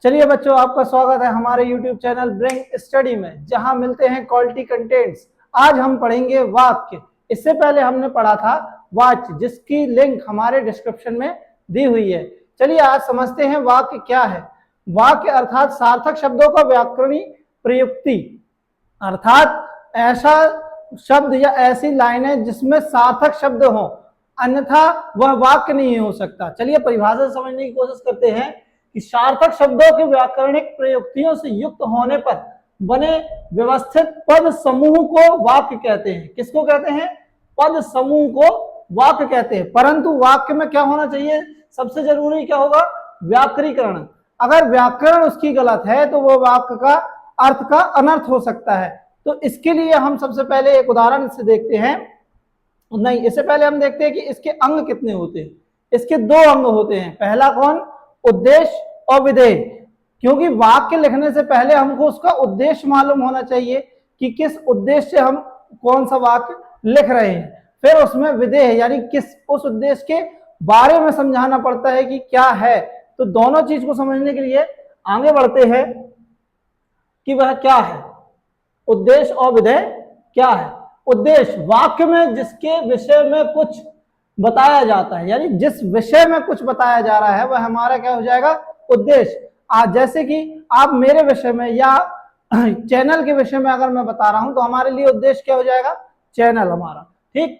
चलिए बच्चों, आपका स्वागत है हमारे YouTube चैनल ब्रिंग स्टडी में, जहां मिलते हैं क्वालिटी कंटेंट्स। आज हम पढ़ेंगे वाक्य। इससे पहले हमने पढ़ा था वाच्य, जिसकी लिंक हमारे डिस्क्रिप्शन में दी हुई है। चलिए आज समझते हैं वाक्य क्या है। वाक्य अर्थात सार्थक शब्दों का व्याकरणीय प्रयुक्ति, अर्थात ऐसा शब्द या ऐसी लाइनें जिसमें सार्थक शब्द हो, अन्यथा वह वाक्य नहीं हो सकता। चलिए परिभाषा समझने की कोशिश करते हैं कि सार्थक शब्दों के व्याकरणिक प्रयुक्तियों से युक्त होने पर बने व्यवस्थित पद समूह को वाक्य कहते हैं। किसको कहते हैं? पद समूह को वाक्य कहते हैं। परंतु वाक्य में क्या होना चाहिए? सबसे जरूरी क्या होगा? व्याकरणीकरण। अगर व्याकरण उसकी गलत है तो वो वाक्य का अर्थ का अनर्थ हो सकता है। तो इसके लिए हम सबसे पहले एक उदाहरण से देखते हैं। नहीं, इससे पहले हम देखते हैं कि इसके अंग कितने होते हैं। इसके दो अंग होते हैं। पहला कौन? उद्देश्य और विधेय। क्योंकि वाक्य लिखने से पहले हमको उसका उद्देश्य मालूम होना चाहिए कि किस उद्देश्य से हम कौन सा वाक्य लिख रहे हैं। फिर उसमें विधेय यानी किस उस उद्देश्य के बारे में समझाना पड़ता है कि क्या है। तो दोनों चीज को समझने के लिए आगे बढ़ते हैं कि वह क्या है। उद्देश्य और विधेय क्या है? उद्देश्य वाक्य में जिसके विषय में कुछ बताया जाता है, यानी जिस विषय में कुछ बताया जा रहा है वह हमारा क्या हो जाएगा? उद्देश्य। आज जैसे कि आप मेरे विषय में या चैनल के विषय में अगर मैं बता रहा हूं तो हमारे लिए उद्देश्य क्या हो जाएगा? चैनल हमारा। ठीक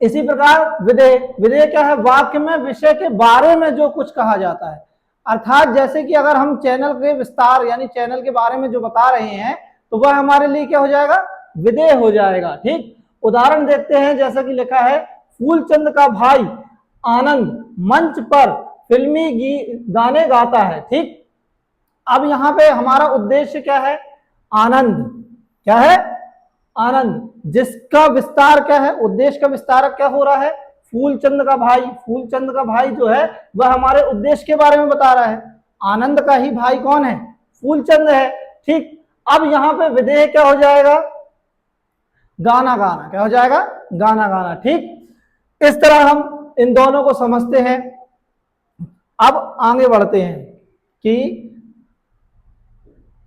इसी प्रकार विधेय। विधेय क्या है? वाक्य में विषय के बारे में जो कुछ कहा जाता है। अर्थात जैसे कि अगर हम चैनल के विस्तार यानी चैनल के बारे में जो बता रहे हैं तो वह हमारे लिए क्या हो जाएगा? विधेय हो जाएगा। ठीक, उदाहरण देखते हैं। जैसा कि लिखा है, फूलचंद का भाई आनंद मंच पर फिल्मी गाने गाता है। ठीक, अब यहाँ पे हमारा उद्देश्य क्या है? आनंद। क्या है? आनंद। जिसका विस्तार क्या है? उद्देश्य का विस्तार क्या हो रहा है? फूलचंद का भाई। फूलचंद का भाई जो है वह हमारे उद्देश्य के बारे में बता रहा है। आनंद का ही भाई कौन है? फूलचंद है। ठीक, अब यहाँ पे विधेय क्या हो जाएगा? गाना गाना। क्या हो जाएगा? गाना गाना। ठीक, इस तरह हम इन दोनों को समझते हैं। अब आगे बढ़ते हैं कि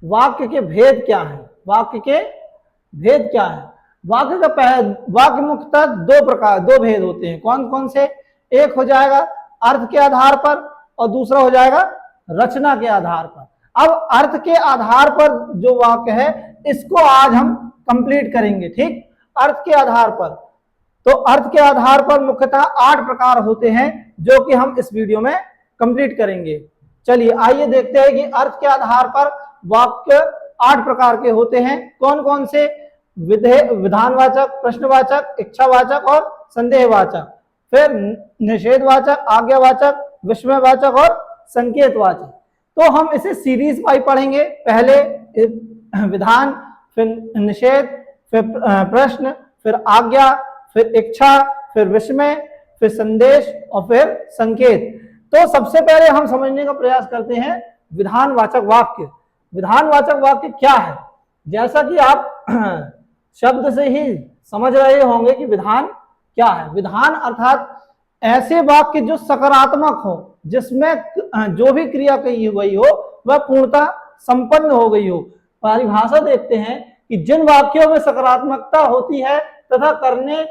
वाक्य के भेद क्या है। वाक्य के भेद क्या है? वाक्य मुख्यतः दो भेद होते हैं। कौन कौन से? एक हो जाएगा अर्थ के आधार पर और दूसरा हो जाएगा रचना के आधार पर। अब अर्थ के आधार पर जो वाक्य है इसको आज हम कंप्लीट करेंगे। ठीक, अर्थ के आधार पर। तो अर्थ के आधार पर मुख्यतः 8 प्रकार होते हैं जो कि हम इस वीडियो में कंप्लीट करेंगे। चलिए आइए देखते हैं कि अर्थ के आधार पर वाक्य 8 प्रकार के होते हैं। कौन कौन से? विधानवाचक, प्रश्नवाचक, इच्छावाचक और संदेहवाचक। फिर निषेधवाचक, आज्ञावाचक, विस्मयवाचक और संकेतवाचक। तो हम इसे सीरीज वाइज पढ़ेंगे। पहले विधान, फिर निषेध, फिर प्रश्न, फिर आज्ञा, फिर इच्छा, फिर विस्मय, फिर संदेश और फिर संकेत। तो सबसे पहले हम समझने का प्रयास करते हैं विधानवाचक वाक्य। विधानवाचक वाक्य क्या है? जैसा कि आप शब्द से ही समझ रहे होंगे कि विधान क्या है। विधान अर्थात ऐसे वाक्य जो सकारात्मक हो, जिसमें जो भी क्रिया कही गई हो वह पूर्णतः संपन्न हो गई हो। परिभाषा देखते हैं कि जिन वाक्यों में सकारात्मकता होती है तथा करने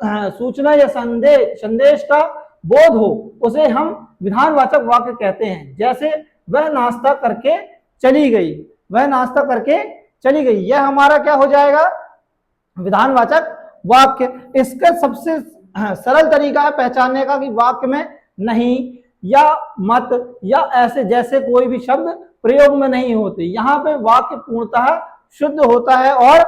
सूचना या संदेश का बोध हो उसे हम विधानवाचक वाक्य कहते हैं। जैसे वह नाश्ता करके चली गई। वह नाश्ता करके चली गई, यह हमारा क्या हो जाएगा? विधानवाचक वाक्य। इसका सबसे सरल तरीका है पहचानने का कि वाक्य में नहीं या मत या ऐसे जैसे कोई भी शब्द प्रयोग में नहीं होते। यहाँ पे वाक्य पूर्णतः शुद्ध होता है और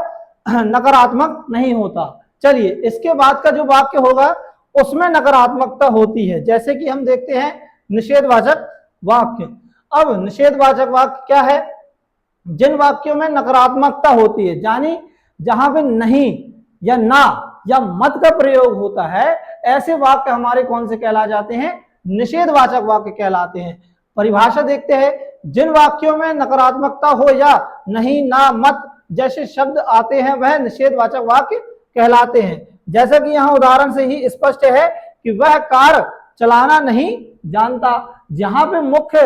नकारात्मक नहीं होता। चलिए इसके बाद का जो वाक्य होगा उसमें नकारात्मकता होती है। जैसे कि हम देखते हैं निषेधवाचक वाक्य। अब निषेधवाचक वाक्य क्या है? जिन वाक्यों में नकारात्मकता होती है, यानी जहां पे नहीं या ना या मत का प्रयोग होता है, ऐसे वाक्य हमारे कौन से कहला जाते हैं? निषेधवाचक वाक्य कहलाते हैं। परिभाषा देखते हैं। जिन वाक्यों में नकारात्मकता हो या नहीं, ना, मत जैसे शब्द आते हैं वह निषेधवाचक वाक्य कहलाते हैं। जैसा कि यहाँ उदाहरण से ही स्पष्ट है कि वह कार चलाना नहीं जानता। जहां पे मुख्य,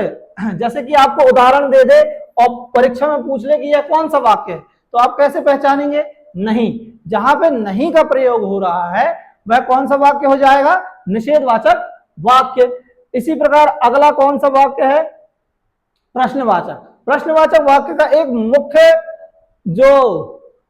जैसे कि आपको उदाहरण दे दे और परीक्षा में पूछ ले कि यह कौन सा वाक्य है, तो आप कैसे पहचानेंगे? नहीं। जहां पे नहीं का प्रयोग हो रहा है वह कौन सा वाक्य हो जाएगा? निषेधवाचक वाक्य। इसी प्रकार अगला कौन सा वाक्य है? प्रश्नवाचक। प्रश्नवाचक वाक्य का एक मुख्य जो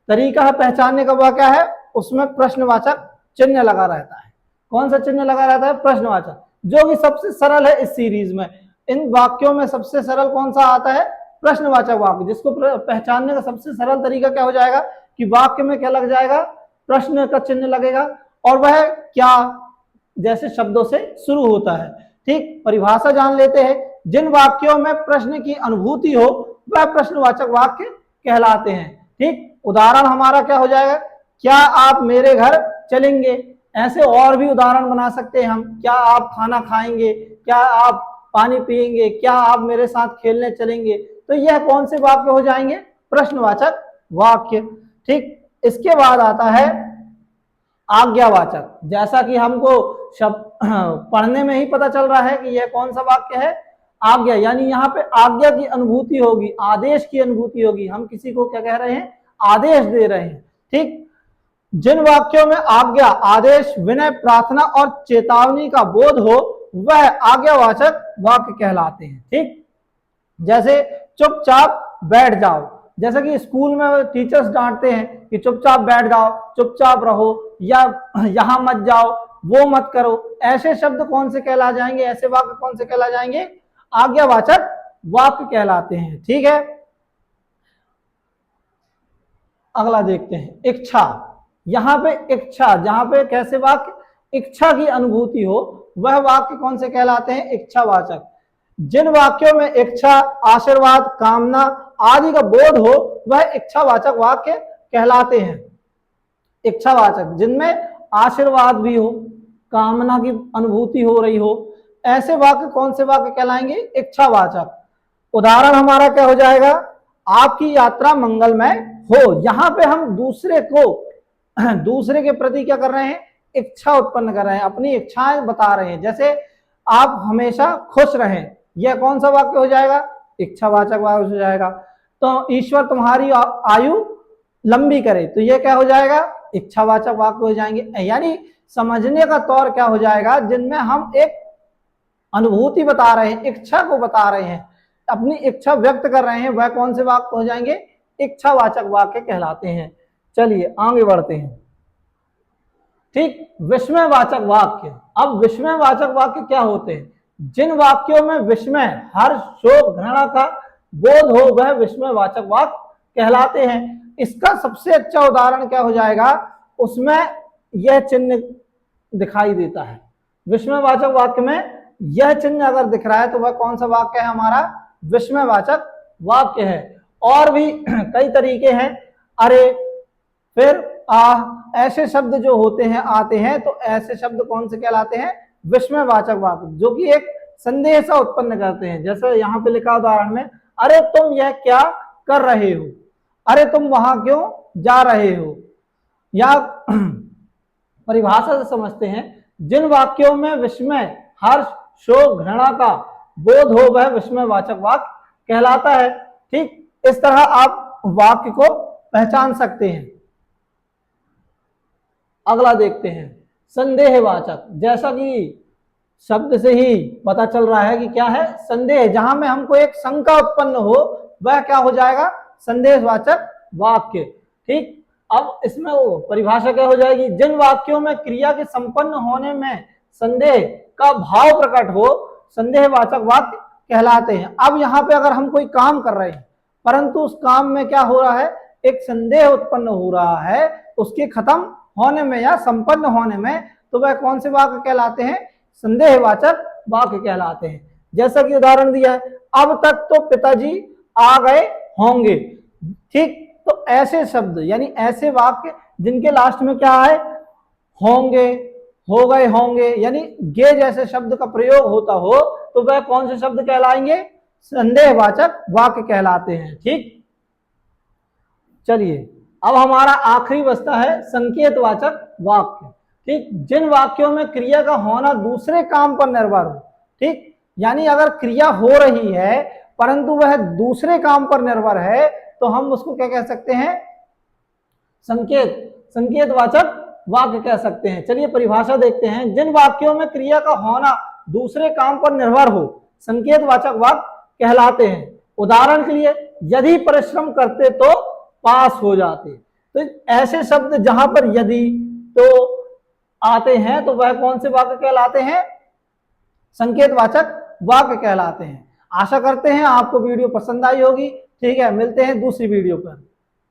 तरीका है पहचानने का, वह क्या है? उसमें प्रश्नवाचक चिन्ह लगा रहता है। कौन सा चिन्ह लगा रहता है? प्रश्नवाचक, जो कि सबसे सरल है इस सीरीज में। इन वाक्यों में सबसे सरल कौन सा आता है? प्रश्नवाचक वाक्य, जिसको पहचानने का सबसे सरल तरीका क्या हो जाएगा कि वाक्य में क्या लग जाएगा? प्रश्न का चिन्ह लगेगा, और वह क्या जैसे शब्दों से शुरू होता है। ठीक, परिभाषा जान लेते हैं। जिन वाक्यों में प्रश्न की अनुभूति हो वह प्रश्नवाचक वाक्य कहलाते हैं। ठीक, उदाहरण हमारा क्या हो जाएगा? क्या आप मेरे घर चलेंगे? ऐसे और भी उदाहरण बना सकते हैं हम। क्या आप खाना खाएंगे? क्या आप पानी पिएंगे? क्या आप मेरे साथ खेलने चलेंगे? तो यह कौन से वाक्य हो जाएंगे? प्रश्नवाचक वाक्य। ठीक, इसके बाद आता है आज्ञावाचक। जैसा कि हमको शब्द पढ़ने में ही पता चल रहा है कि यह कौन सा वाक्य है? आज्ञा, यानी यहाँ पे आज्ञा की अनुभूति होगी, आदेश की अनुभूति होगी। हम किसी को क्या कह रहे हैं? आदेश दे रहे हैं। ठीक, जिन वाक्यों में आज्ञा, आदेश, विनय, प्रार्थना और चेतावनी का बोध हो वह आज्ञावाचक वाक्य कहलाते हैं। ठीक, जैसे चुपचाप बैठ जाओ। जैसा कि स्कूल में टीचर्स डांटते हैं कि चुपचाप बैठ जाओ, चुपचाप रहो, या यहां मत जाओ, वो मत करो। ऐसे शब्द कौन से कहला जाएंगे? ऐसे वाक्य कौन से कहला जाएंगे? आज्ञावाचक वाक्य कहलाते हैं। ठीक है, अगला देखते हैं इच्छा। यहां पे इच्छा, जहां पे कैसे वाक्य? इच्छा की अनुभूति हो वह वाक्य कौन से कहलाते हैं? इच्छावाचक। जिन वाक्यों में इच्छा, आशीर्वाद, कामना आदि का बोध हो वह इच्छावाचक वाक्य कहलाते हैं। इच्छावाचक, जिनमें आशीर्वाद भी हो, कामना की अनुभूति हो रही हो, ऐसे वाक्य कौन से वाक्य कहलाएंगे? इच्छावाचक। उदाहरण हमारा क्या हो जाएगा? आपकी यात्रा मंगलमय हो। यहां पे हम दूसरे के प्रति क्या कर रहे हैं? इच्छा उत्पन्न कर रहे हैं, अपनी इच्छाएं बता रहे हैं। जैसे आप हमेशा खुश रहें, यह कौन सा वाक्य हो जाएगा? इच्छावाचक वाक्य हो जाएगा। तो ईश्वर तुम्हारी आयु लंबी करे, तो यह क्या हो जाएगा? इच्छावाचक वाक्य हो जाएंगे। यानी समझने का तौर क्या हो जाएगा? जिनमें हम एक अनुभूति बता रहे हैं, इच्छा को बता रहे हैं, अपनी इच्छा व्यक्त कर रहे हैं, वह कौन से वाक्य हो जाएंगे? इच्छावाचक वाक्य कहलाते हैं। चलिए आगे बढ़ते हैं। ठीक, विस्मयवाचक वाक्य। अब विस्मयवाचक वाक्य क्या होते हैं? जिन वाक्यों में विस्मय, हर्ष, शोक, घृणा का बोध हो वह विस्मयवाचक वाक्य कहलाते हैं। इसका सबसे अच्छा उदाहरण क्या हो जाएगा? उसमें यह चिन्ह दिखाई देता है। विस्मयवाचक वाक्य में यह चिन्ह अगर दिख रहा है तो वह कौन सा वाक्य है? हमारा विस्मयवाचक वाक्य है। और भी कई तरीके हैं। अरे, फिर, ऐसे शब्द जो होते हैं, आते हैं, तो ऐसे शब्द कौन से कहलाते हैं? विस्मयवाचक वाक्य, जो कि एक संदेह सा उत्पन्न करते हैं। जैसे यहाँ पे लिखा उदाहरण में, अरे तुम यह क्या कर रहे हो? अरे तुम वहां क्यों जा रहे हो? या परिभाषा से समझते हैं, जिन वाक्यों में विस्मय, हर्ष, शोक, घृणा का बोध हो वह विस्मयवाचक वाक्य कहलाता है। ठीक, इस तरह आप वाक्य को पहचान सकते हैं। अगला देखते हैं संदेहवाचक। जैसा कि शब्द से ही पता चल रहा है कि क्या है? संदेह। जहां में हमको एक शंका उत्पन्न हो वह क्या हो जाएगा? संदेहवाचक वाक्य। ठीक, अब इसमें वो परिभाषा क्या हो जाएगी? जिन वाक्यों में क्रिया के संपन्न होने में संदेह का भाव प्रकट हो संदेहवाचक वाक्य कहलाते हैं। अब यहाँ पे अगर हम कोई काम कर रहे हैं परंतु उस काम में क्या हो रहा है? एक संदेह उत्पन्न हो रहा है उसके खत्म होने में या संपन्न होने में, तो वह कौन से वाक्य कहलाते हैं? संदेहवाचक वाक्य कहलाते हैं। जैसा कि उदाहरण दिया है, अब तक तो पिताजी आ गए होंगे। ठीक, तो ऐसे शब्द यानी ऐसे वाक्य जिनके लास्ट में क्या है? होंगे, हो गए होंगे, यानी गे जैसे शब्द का प्रयोग होता हो तो वह कौन से शब्द कहलाएंगे? संदेहवाचक वाक्य कहलाते हैं। ठीक, चलिए अब हमारा आखिरी बचता है संकेतवाचक वाक्य। ठीक, जिन वाक्यों में क्रिया का होना दूसरे काम पर निर्भर हो ठीक, यानी अगर क्रिया हो रही है परंतु वह दूसरे काम पर निर्भर है तो हम उसको क्या कह सकते हैं, संकेतवाचक वाक्य कह सकते हैं। चलिए परिभाषा देखते हैं। जिन वाक्यों में क्रिया का होना दूसरे काम पर निर्भर हो संकेतवाचक वाक्य कहलाते हैं। उदाहरण के लिए, यदि परिश्रम करते तो पास हो जाते। तो ऐसे शब्द जहां पर यदि तो आते हैं तो वह कौन से वाक्य कहलाते हैं, संकेतवाचक वाक्य कहलाते हैं। आशा करते हैं आपको वीडियो पसंद आई होगी। ठीक है, मिलते हैं दूसरी वीडियो पर।